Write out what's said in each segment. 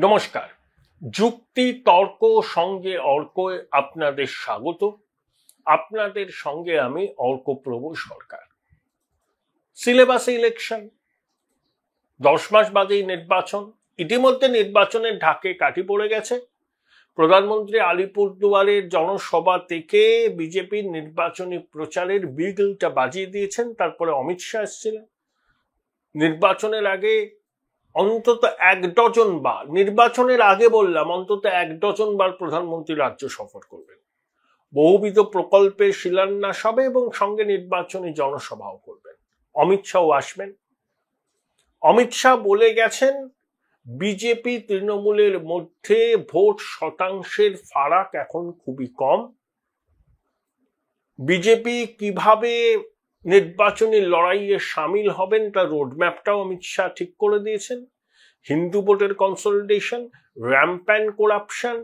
নমস্কার। যুক্তি তর্ক সঙ্গে অর্কয় আপনাদের স্বাগত। আপনাদের সঙ্গে আমি অর্কপ্রভু সরকার। সিলেবাসে ইলেকশন, 10 মাস বাদেই নির্বাচন। ইতিমধ্যে নির্বাচনের ঢাকে কাঠি পড়ে গেছে। প্রধানমন্ত্রী আলিপুরদুয়ারের জনসভা থেকে বিজেপির নির্বাচনী প্রচারের বিগলটা বাজিয়ে দিয়েছেন। তারপরে অমিত শাহ এসেছিলেন। নির্বাচনের আগে অন্তত 1 ডজন বার, নির্বাচনের আগে বললাম অন্তত 1 ডজন বার প্রধানমন্ত্রী রাজ্য সফর করবেন। বহুবিধ প্রকল্পের শিলান্যাস হবে এবং সঙ্গে নির্বাচনী জনসভাও করবেন। অমিত শাহও আসবেন। অমিত শাহ বলে গেছেন, বিজেপি তৃণমূলের মধ্যে ভোট শতাংশের ফারাক এখন খুবই কম। বিজেপি কিভাবে নির্বাচনী লড়াইয়ে সামিল হবেন তার রোডম্যাপটাও অমিত শাহ ঠিক করে দিয়েছেন। হিন্দু ভোটের কনসলিডেশন, র্যাম্প্যান্ট করাপশন,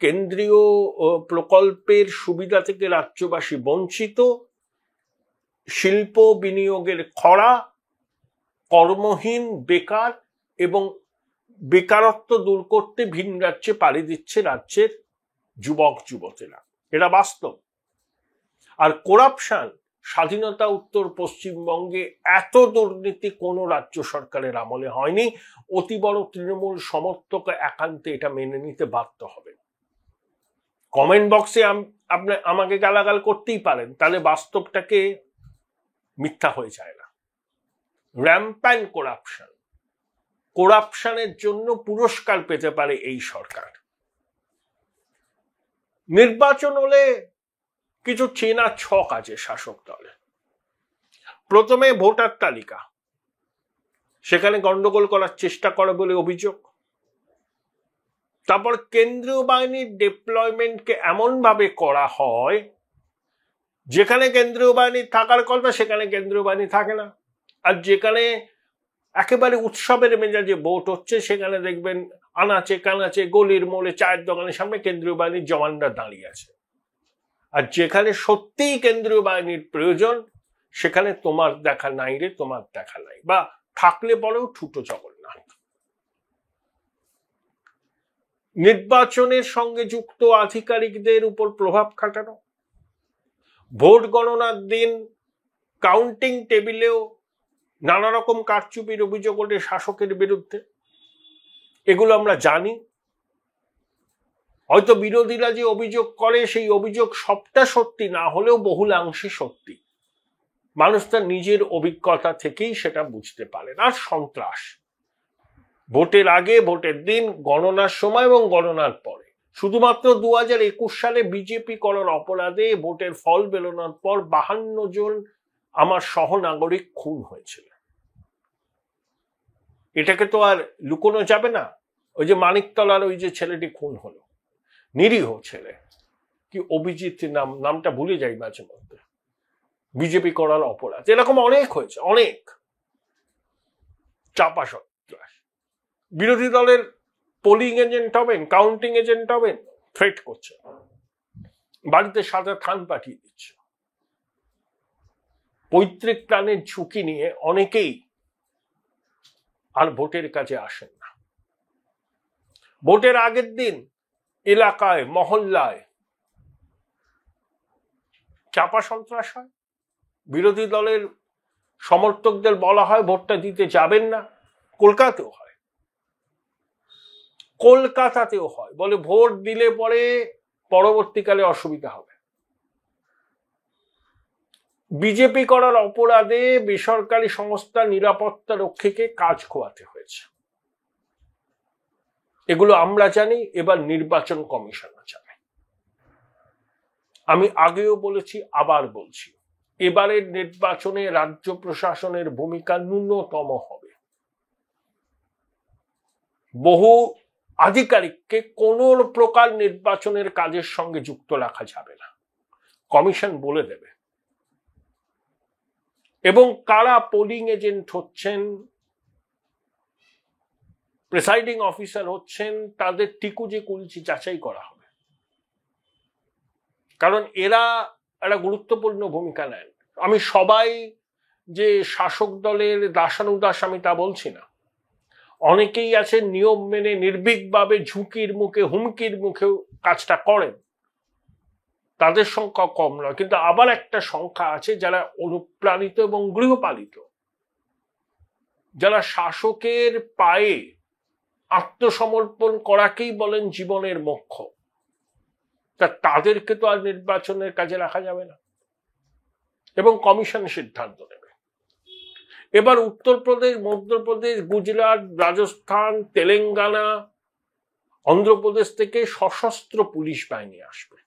কেন্দ্রীয় প্রকল্পের সুবিধা থেকে রাজ্যবাসী বঞ্চিত, শিল্প বিনিয়োগের খরা, কর্মহীন বেকার এবং বেকারত্ব দূর করতে ভিন রাজ্যে পাড়ি দিচ্ছে রাজ্যের যুবক যুবতীরা। এটা বাস্তব। আর করাপশন, স্বাধীনতা উত্তর পশ্চিমবঙ্গে এত দুর্নীতি কোনো রাজ্য সরকারের আমলে হয়নি। অতি বড় তৃণমূল সমর্থক একান্তে এটা মেনে নিতে বাধ্য হবে। কমেন্ট বক্সে আপনি আমাকে গালাগাল করতেই পারেন, তাহলে বাস্তবটাকে মিথ্যা হয়ে যায় না। র্যাম্প্যান্ট করাপশন, করাপশনের জন্য পুরস্কার পেতে পারে এই সরকার। নির্বাচন হলে কিছু চেনা ছক আছে শাসক দলে। প্রথমে ভোটার তালিকা, সেখানে গন্ডগোল করার চেষ্টা করে বলে অভিযোগ। তারপর কেন্দ্রীয় বাহিনীর ডিপ্লয়মেন্টকে এমন ভাবে করা হয় যেখানে কেন্দ্রীয় বাহিনী থাকার কথা সেখানে কেন্দ্রীয় বাহিনী থাকে না। আর যেখানে একেবারে উৎসবের মেজাজে ভোট হচ্ছে সেখানে দেখবেন আনাচে কানাচে গলির মোড়ে চায়ের দোকানের সামনে কেন্দ্রীয় বাহিনীর জওয়ানরা দাঁড়িয়ে আছে। আর যেখানে সত্যিই কেন্দ্রীয় বাহিনীর প্রয়োজন সেখানে তোমার দেখা নাই রে, তোমার দেখা নাই, বা থাকলে পরেও ঠুটো জগন্নাথ। নির্বাচনের সঙ্গে যুক্ত আধিকারিকদের উপর প্রভাব খাটানো, ভোট গণনার দিন কাউন্টিং টেবিলেও নানা রকম কারচুপির অভিযোগ ওঠে শাসকের বিরুদ্ধে। এগুলো আমরা জানি। হয়তো বিরোধীরা যে অভিযোগ করে সেই অভিযোগ সবটা সত্যি না হলেও বহুলাংশে সত্যি। মানুষ তার নিজের অভিজ্ঞতা থেকেই সেটা বুঝতে পারে। আর সন্ত্রাস, ভোটের আগে, ভোটের দিন, গণনার সময় এবং গণনার পরে। শুধুমাত্র 2021 সালে বিজেপি করার অপরাধে ভোটের ফল বেরোনোর পর 52 জন আমার সহনাগরিক খুন হয়েছিল। এটাকে তো আর লুকোনো যাবে না। ওই যে মানিকতলার ওই যে ছেলেটি খুন হলো, নিরীহ ছেলে, কি অভিজিৎ নামটা ভুলে যাই মাঝে মধ্যে, বিজেপি করার অপরাধ। এরকম অনেক হয়েছে, অনেক। চাপা সন্ত্রাস, বিরোধী দলের পোলিং এজেন্ট হবেন, কাউন্টিং এজেন্ট হবেন, থ্রেট করছে, বাড়িতে সাদা থান পাঠিয়ে দিচ্ছে। পৈতৃক প্রাণের ঝুঁকি নিয়ে অনেকেই আর ভোটের কাজে আসেন না। ভোটের আগের দিন এলাকায়, মহল্লায় চাপা সন্ত্রাস হয়। বিরোধী দলের সমর্থকদের বলা হয় ভোটটা দিতে যাবেন না। কলকাতাতেও হয়, বলে ভোট দিলে পরে পরবর্তীকালে অসুবিধা হবে। বিজেপি করার অপরাধে বেসরকারি সংস্থা নিরাপত্তা রক্ষীকে কাজ খোয়াতে হয়েছে। এগুলো আমরা জানি, এবার নির্বাচন কমিশনও জানে। আমি আগেও বলেছি, আবার বলছি, এবারের নির্বাচনে রাজ্য প্রশাসনের ভূমিকা ন্যূনতম হবে। বহু আধিকারিককে কোন প্রকার নির্বাচনের কাজের সঙ্গে যুক্ত রাখা যাবে না, কমিশন বলে দেবে। এবং কারা পোলিং এজেন্ট হচ্ছেন, প্রিসাইডিং অফিসার হচ্ছেন, তাদের টিকুজি কুলচি যাচাই করা হবে। কারণ এরা একটা গুরুত্বপূর্ণ ভূমিকা নেন। আমি সবাই যে শাসক দলের দাসানুদাস আমি তা বলছি না। অনেকেই আছেন নিয়ম মেনে নির্ভীকভাবে ঝুঁকির মুখে হুমকির মুখেও কাজটা করেন, তাদের সংখ্যা কম নয়। কিন্তু আবার একটা সংখ্যা আছে যারা অনুপ্রাণিত এবং গৃহপালিত, যারা শাসকের পায়ে আত্মসমর্পণ করাকেই বলেন জীবনের মোক্ষ। তাদেরকে তো আর নির্বাচনের কাজে রাখা যাবে না, এবং কমিশন সিদ্ধান্ত নেবে। এবার উত্তরপ্রদেশ, মধ্যপ্রদেশ, গুজরাট, রাজস্থান, তেলেঙ্গানা, অন্ধ্রপ্রদেশ থেকে সশস্ত্র পুলিশ বাহিনী আসবে।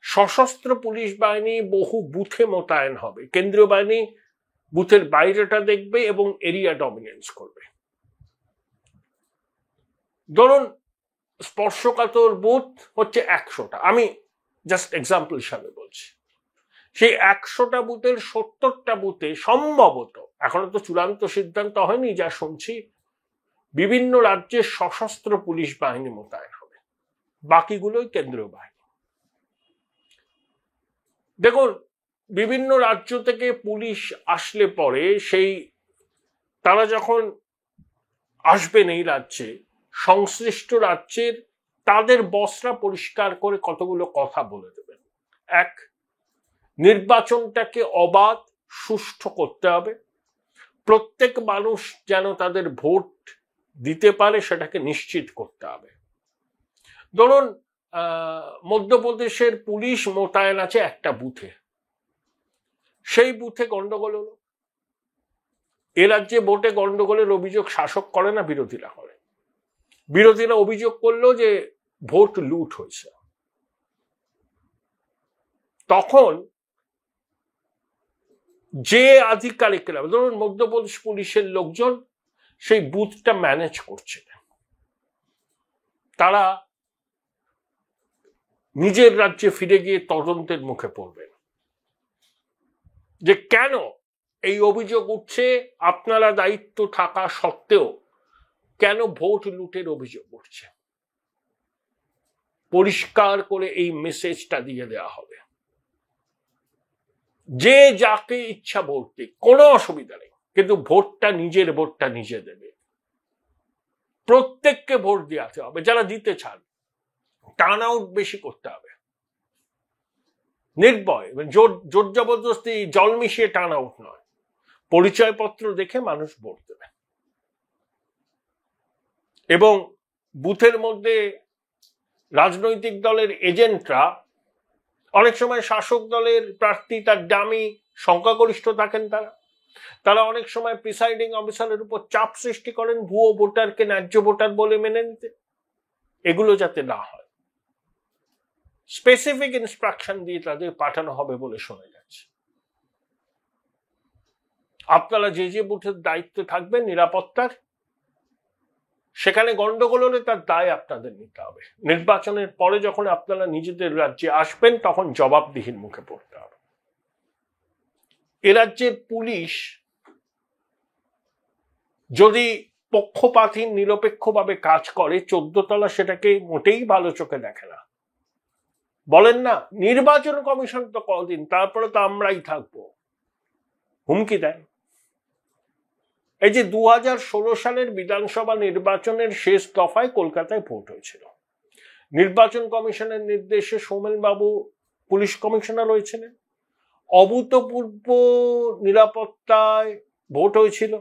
সশস্ত্র পুলিশ বাহিনী বহু বুথে মোতায়েন হবে। কেন্দ্রীয় বাহিনী বুথের বাইরেটা দেখবে এবং এরিয়া ডমিনেন্স করবে। ধরুন স্পর্শকাতর বুথ হচ্ছে 100টা, আমি জাস্ট এক্সাম্পল হিসাবে বলছি। সেই 100টা বুথের 70টা বুথে সম্ভবত, এখনো তো চূড়ান্ত সিদ্ধান্ত হয়নি, যা শুনছি, বিভিন্ন রাজ্যের সশস্ত্র পুলিশ বাহিনী মোতায়েন হবে, বাকিগুলোই কেন্দ্রীয় বাহিনী। দেখুন, বিভিন্ন রাজ্য থেকে পুলিশ আসলে পরে তারা যখন আসবেন এই রাজ্যে, সংশ্লিষ্ট রাজ্যের তাদের বসরা পরিষ্কার করে কতগুলো কথা বলে দেবেন। এক, নির্বাচনটাকে অবাধ সুষ্ঠু করতে হবে, প্রত্যেক মানুষ যেন তাদের ভোট দিতে পারে সেটাকে নিশ্চিত করতে হবে। ধরুন মধ্যপ্রদেশের পুলিশ মোতায়েন আছে একটা বুথে, সেই বুথে গন্ডগোল হলো। এ রাজ্যে ভোটে গন্ডগোলের অভিযোগ শাসক করে না, বিরোধীরা করে। বিরোধীরা অভিযোগ করলো যে ভোট লুট হয়েছে। তখন যে আধিকারিকরা, ধরুন মধ্যপ্রদেশ পুলিশের লোকজন সেই বুথটা ম্যানেজ করছে, তারা নিজের রাজ্যে ফিরে গিয়ে তদন্তের মুখে পড়বেন যে কেন এই অভিযোগ উঠছে, আপনারা দায়িত্ব থাকা সত্ত্বেও কেন ভোট লুটের অভিযোগ উঠছে। পরিষ্কার করে এই মেসেজটা দিয়ে দেওয়া হবে, যে যাকে ইচ্ছা ভোট দিক, কোনো অসুবিধা নেই, কিন্তু ভোটটা নিজের ভোটটা নিজে দেবে। প্রত্যেককে ভোট দেওয়াতে হবে, যারা দিতে চান। টার্ন আউট বেশি করতে হবে, নির্ভয়, জোর জবরদস্তি জল মিশিয়ে টার্ন আউট নয়। পরিচয়পত্র দেখে মানুষ ভোট দেবে। এবং বুথের মধ্যে রাজনৈতিক দলের এজেন্টরা, অনেক সময় শাসক দলের প্রার্থী তার দামি সংখ্যাগরিষ্ঠ থাকেন, তারা অনেক সময় প্রিসাইডিং অফিসারের উপর চাপ সৃষ্টি করেন ভুয়ো ভোটারকে ন্যায্য ভোটার বলে মেনে নিতে। এগুলো যাতে না হয়, স্পেসিফিক ইনস্ট্রাকশন দিয়ে তাদের পাঠানো হবে বলে শোনা যাচ্ছে। আপনারা যে যে বুথের দায়িত্ব থাকবেন নিরাপত্তার, সেখানে গন্ডগোল হলে তার দায় আপনাদের নিতে হবে। নির্বাচনের পরে যখন আপনারা নিজেদের রাজ্যে আসবেন, তখন জবাবদিহির মুখে পড়তে হবে। এ রাজ্যের পুলিশ যদি পক্ষপাতহীন নিরপেক্ষভাবে কাজ করে, 14 তলা সেটাকে মোটেই ভালো চোখে দেখে না। বলেন না, নির্বাচন কমিশন তো কদিন, তারপরে তো আমরাই থাকবো, হুমকি দেন। এই যে 2016 সালের বিধানসভা নির্বাচনের শেষ দফায় কলকাতায় ভোট হয়েছিল, নির্বাচন কমিশনের নির্দেশে সৌমেন বাবু পুলিশ কমিশনার হয়েছিলেন। অভূতপূর্ব নিরাপত্তায় ভোট হয়েছিল,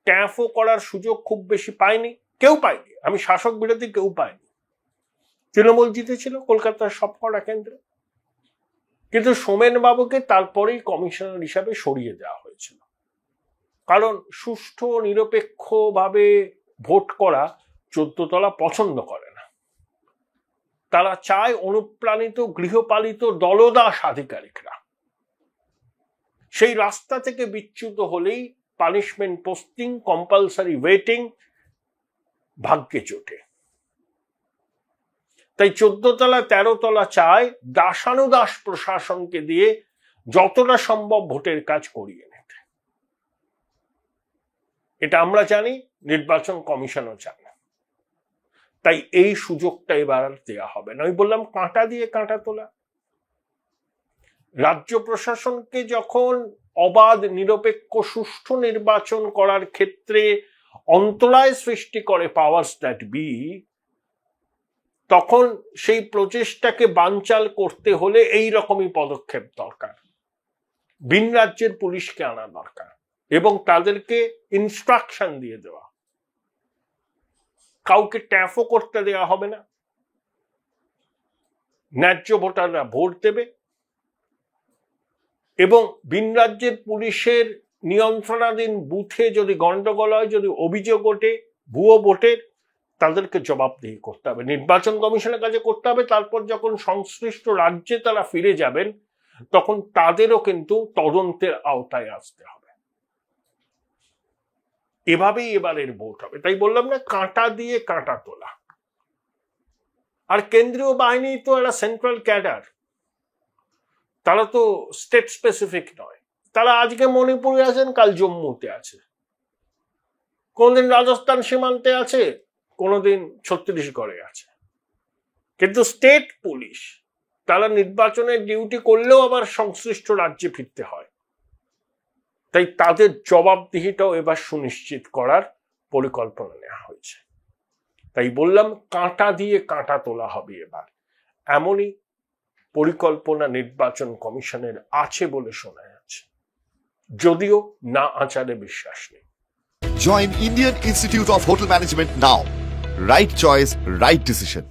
ট্যাফও করার সুযোগ খুব বেশি পায়নি, কেউ পায়নি। আমি শাসক বিরোধী কেউ পায়নি। তৃণমূল জিতেছিল কলকাতার সবকটা কেন্দ্রে, কিন্তু সোমেন বাবুকে তারপরেই কমিশনার হিসাবে সরিয়ে দেওয়া হয়েছিল। কারণ সুষ্ঠু নিরপেক্ষভাবে ভোট করা 14 তলা পছন্দ করে না। তারা চায় অনুপ্রাণিত গৃহপালিত দলদাস আধিকারিকরা। সেই রাস্তা থেকে বিচ্যুত হলেই পানিশমেন্ট পোস্টিং, কম্পালসারি ওয়েটিং ভাগ্যে জোটে। তাই 14 তলা 13 তলা চায় দাসানুদাস প্রশাসনকে দিয়ে যতটা সম্ভব ভোটের কাজ করিয়ে নিতে। এটা আমরা জানি, নির্বাচন কমিশনও জানে। তাই এই সুযোগটা এবার দেওয়া হবে না। আমি বললাম কাঁটা দিয়ে কাঁটা তোলা। রাজ্য প্রশাসনকে যখন অবাধ নিরপেক্ষ সুষ্ঠু নির্বাচন করার ক্ষেত্রে অন্তরায় সৃষ্টি করে পাওয়ার্স দ্যাট বি, তখন সেই প্রচেষ্টাকে বানচাল করতে হলে এই রকমই পদক্ষেপ দরকার। ভিন রাজ্যের পুলিশকে আনা দরকার এবং তাদেরকে ইনস্ট্রাকশন দিয়ে দেওয়া, কাউকে ট্যাফও করতে দেওয়া হবে না, ন্যায্য ভোটাররা ভোট দেবে এবং ভিন রাজ্যের পুলিশের নিয়ন্ত্রণাধীন বুথে যদি গন্ডগোল হয়, যদি অভিযোগ ওঠে ভুয়ো ভোটের, তাদেরকে জবাবদিহি করতে হবে, নির্বাচন কমিশনের কাছে করতে হবে। তারপর যখন সংশ্লিষ্ট রাজ্যে তারা ফিরে যাবেন তখন তাদেরও কিন্তু তদন্তের আওতায় আসতে হবে। এভাবেই এবারের ভোট হবে। তাই বললাম না, কাঁটা দিয়ে কাঁটা তোলা। আর কেন্দ্রীয় বাহিনী তো একটা সেন্ট্রাল ক্যাডার, তারা তো স্টেট স্পেসিফিক নয়। তারা আজকে মণিপুরে আছেন, কাল জম্মুতে আছে, কোনদিন রাজস্থান সীমান্তে আছে, কোনদিন ছত্তিশগড়ে আছে। কিন্তু স্টেট পুলিশ তারা নির্বাচনের ডিউটি করলেও আবার সংশ্লিষ্ট রাজ্যে ফিরতে হয়। তাই তাদের জবাবদিহিটাও এবার সুনিশ্চিত করার পরিকল্পনা নেওয়া হয়েছে। তাই বললাম, কাঁটা দিয়ে কাঁটা তোলা হবে এবার, এমনই পরিকল্পনা নির্বাচন কমিশনের আছে বলে শোনা যাচ্ছে, যদিও না আচারে বিশ্বাস নেই। Join Indian Institute of Hotel Management now. Right choice, right decision.